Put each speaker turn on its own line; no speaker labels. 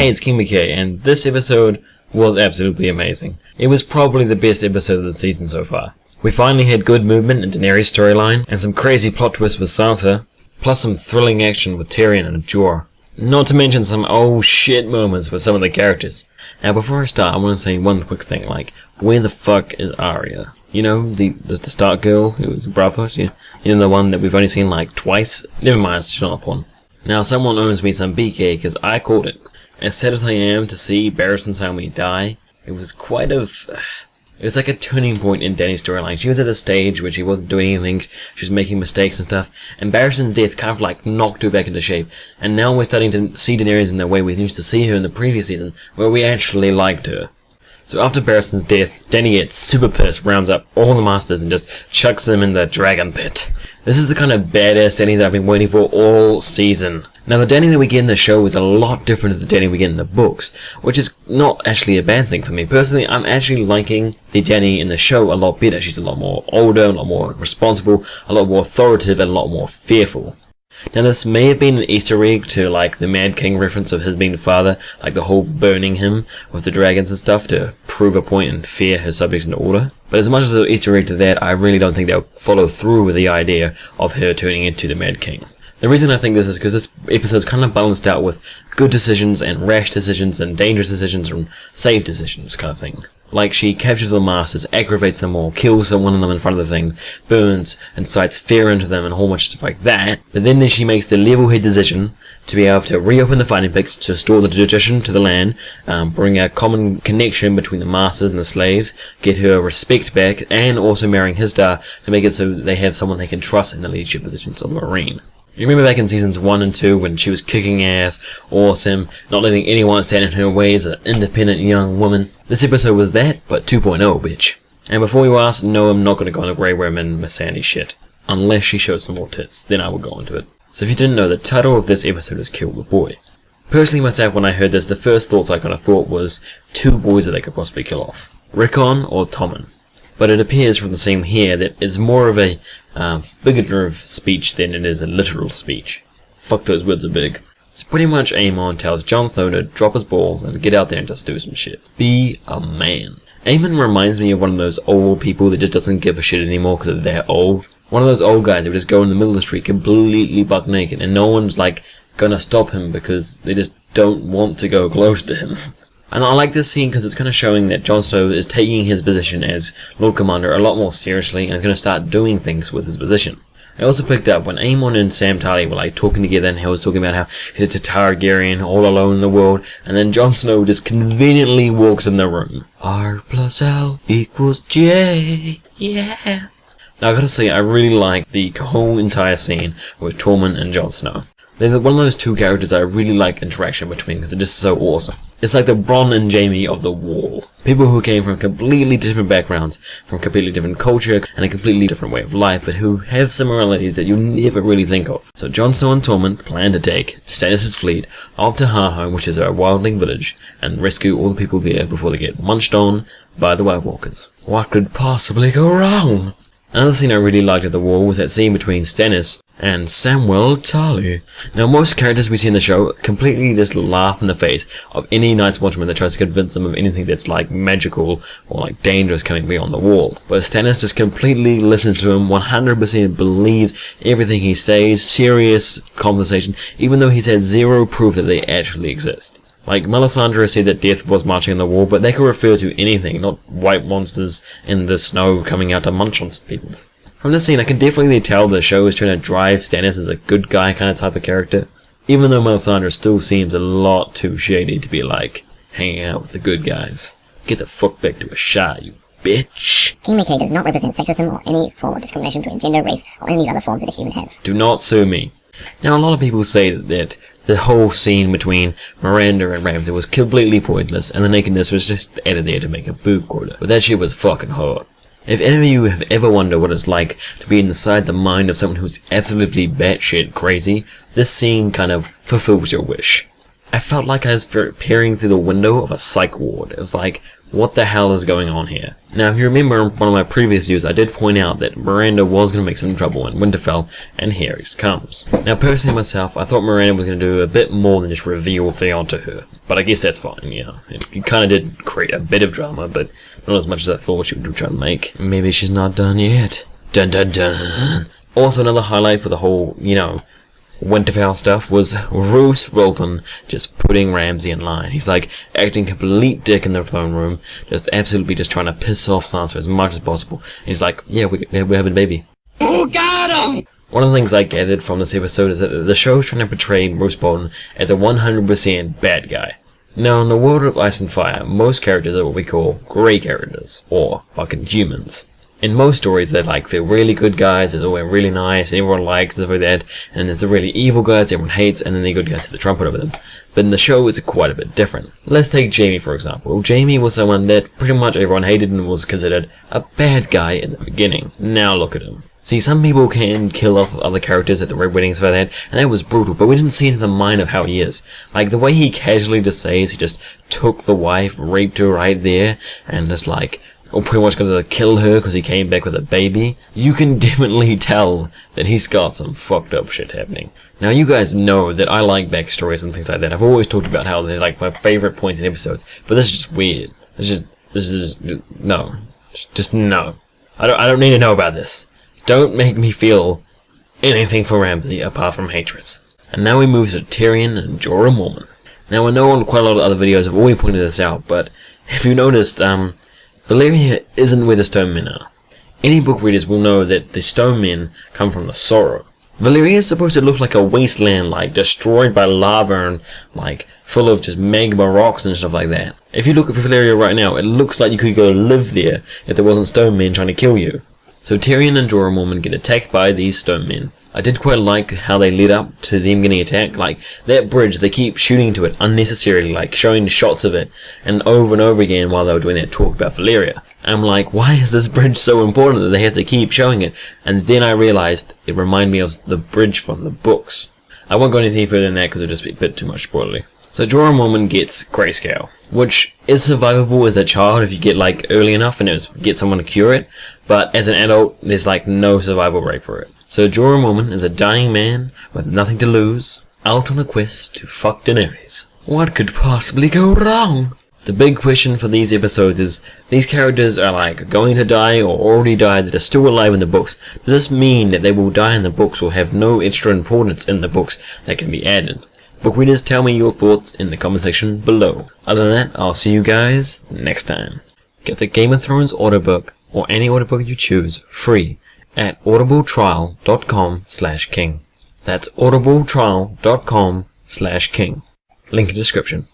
Hey, it's King McKay, and this episode was absolutely amazing. It was probably the best episode of the season so far. We finally had good movement in Daenerys' storyline, and some crazy plot twists with Sansa, plus some thrilling action with Tyrion and Jorah. Not to mention some oh shit moments with some of the characters. Now before I start, I want to say one quick thing, like, where the fuck is Arya? You know, the Stark girl who was Bravos, you know, the one that we've only seen like twice? Never mind, she's not one. Now someone owes me some BK, because I called it. As sad as I am to see Barristan Selmy die, it was it was like a turning point in Dany's storyline. She was at a stage where she wasn't doing anything, she was making mistakes and stuff, and Barristan's death kind of like knocked her back into shape, and now we're starting to see Daenerys in the way we used to see her in the previous season, where we actually liked her. So after Barristan's death, Dany gets super pissed, rounds up all the masters and just chucks them in the dragon pit. This is the kind of badass Dany that I've been waiting for all season. Now the Dany that we get in the show is a lot different than the Dany we get in the books, which is not actually a bad thing for me. Personally, I'm actually liking the Dany in the show a lot better. She's a lot more older, a lot more responsible, a lot more authoritative, and a lot more fearful. Now this may have been an Easter egg to like the Mad King reference of his being the father, like the whole burning him with the dragons and stuff to prove a point and fear his subjects into order. But as much as an Easter egg to that, I really don't think they'll follow through with the idea of her turning into the Mad King. The reason I think this is because this episode's kind of balanced out with good decisions and rash decisions and dangerous decisions and safe decisions kind of thing. Like she captures the masters, aggravates them all, kills one of them in front of the thing, burns, and incites fear into them and a whole bunch of stuff like that. But then she makes the level-head decision to be able to reopen the fighting pits, to restore the tradition to the land, bring a common connection between the masters and the slaves, get her respect back, and also marrying his daughter to make it so they have someone they can trust in the leadership positions of the Marine. You remember back in seasons 1 and 2 when she was kicking ass, awesome, not letting anyone stand in her way as an independent young woman? This episode was that, but 2.0, bitch. And before you ask, no, I'm not going to go on the Grey Worm and Miss Sandy shit. Unless she shows some more tits, then I will go into it. So if you didn't know, the title of this episode is Kill the Boy. Personally myself, when I heard this, the first thoughts I kind of thought was two boys that they could possibly kill off. Rickon or Tommen. But it appears from the scene here that it's more of a figurative speech than it is a literal speech. Fuck, those words are big. So pretty much Aemon tells Jon Snow to drop his balls and get out there and just do some shit. Be a man. Aemon reminds me of one of those old people that just doesn't give a shit anymore because they're old. One of those old guys that would just go in the middle of the street completely buck naked and no one's like gonna stop him because they just don't want to go close to him. And I like this scene because it's kind of showing that Jon Snow is taking his position as Lord Commander a lot more seriously and is going to start doing things with his position. I also picked up when Aemon and Sam Tarly were like talking together and he was talking about how he's a Targaryen all alone in the world, and then Jon Snow just conveniently walks in the room. R plus L equals J, yeah. Now I gotta say, I really like the whole entire scene with Tormund and Jon Snow. They're one of those two characters I really like interaction between because they're just so awesome. It's like the Bronn and Jaime of the Wall. People who came from completely different backgrounds, from completely different culture, and a completely different way of life, but who have similarities that you never really think of. So Jon Snow and Tormund plan to take Stannis' fleet up to Hardhome, which is a wildling village, and rescue all the people there before they get munched on by the White Walkers. What could possibly go wrong? Another scene I really liked at the Wall was that scene between Stannis and Samwell Tarly. Now most characters we see in the show completely just laugh in the face of any Night's Watchman that tries to convince them of anything that's like magical or like dangerous coming beyond the Wall. But Stannis just completely listens to him, 100% believes everything he says, serious conversation, even though he's had zero proof that they actually exist. Like, Melisandre said that death was marching on the wall, but they could refer to anything, not white monsters in the snow coming out to munch on people. From this scene, I can definitely tell the show is trying to drive Stannis as a good guy kind of type of character, even though Melisandre still seems a lot too shady to be like, hanging out with the good guys. Get the fuck back to a Shire, you bitch.
King McKay does not represent sexism or any form of discrimination between gender, race, or any other forms that a human has.
Do not sue me. Now, a lot of people say that the whole scene between Miranda and Ramsay was completely pointless, and the nakedness was just added there to make a boob quota. But that shit was fucking hot. If any of you have ever wondered what it's like to be inside the mind of someone who's absolutely batshit crazy, this scene kind of fulfills your wish. I felt like I was peering through the window of a psych ward. It was like, what the hell is going on here? Now, if you remember in one of my previous videos, I did point out that Miranda was going to make some trouble in Winterfell, and here it comes. Now, personally myself, I thought Miranda was going to do a bit more than just reveal Theon to her. But I guess that's fine, you know. It kind of did create a bit of drama, but not as much as I thought she would try to make. Maybe she's not done yet. Dun dun dun. Also, another highlight for the whole, you know, Winterfell stuff was Roose Bolton just putting Ramsay in line. He's like acting complete dick in the throne room, just absolutely just trying to piss off Sansa as much as possible. And he's like, yeah, we're having a baby.
Who got him?
One of the things I gathered from this episode is that the show's trying to portray Roose Bolton as a 100% bad guy. Now, in the world of Ice and Fire, most characters are what we call grey characters, or fucking humans. In most stories, they're really good guys, they're all really nice, and everyone likes, stuff like that, and there's the really evil guys everyone hates, and then the good guys have the trumpet over them. But in the show, it's quite a bit different. Let's take Jaime, for example. Jaime was someone that pretty much everyone hated and was considered a bad guy in the beginning. Now look at him. See, some people can kill off other characters at the Red Weddings for that, and that was brutal, but we didn't see into the mind of how he is. Like, the way he casually just says he just took the wife, raped her right there, and just like, or pretty much going to kill her because he came back with a baby, you can definitely tell that he's got some fucked up shit happening. Now, you guys know that I like backstories and things like that. I've always talked about how they're like my favorite points in episodes, but this is just weird. This is no. Just no. I don't need to know about this. Don't make me feel anything for Ramsay apart from hatred. And now we move to Tyrion and Jorah Mormont. Now, I know on quite a lot of other videos have already pointed this out, but if you noticed, Valyria isn't where the Stone Men are. Any book readers will know that the Stone Men come from the Sorrow. Valyria is supposed to look like a wasteland, like destroyed by lava and like full of just magma rocks and stuff like that. If you look at Valyria right now, it looks like you could go live there if there wasn't Stone Men trying to kill you. So Tyrion and Jorah Mormont get attacked by these Stone Men. I did quite like how they led up to them getting attacked. Like, that bridge, they keep shooting to it unnecessarily, like showing shots of it, and over again while they were doing that talk about Valyria. I'm like, why is this bridge so important that they have to keep showing it? And then I realized it reminded me of the bridge from the books. I won't go any further than that because it'll just be a bit too much spoilery. So Jorah Mormont gets grayscale, which is survivable as a child if you get like early enough and get someone to cure it, but as an adult, there's like no survival rate for it. So Jorah Mormont is a dying man with nothing to lose, out on a quest to fuck Daenerys. What could possibly go wrong? The big question for these episodes is, these characters are like going to die or already died that are still alive in the books. Does this mean that they will die in the books or have no extra importance in the books that can be added? Book readers, tell me your thoughts in the comment section below. Other than that, I'll see you guys next time. Get the Game of Thrones audiobook or any audiobook you choose free at audibletrial.com/king. That's audibletrial.com/king. Link in description.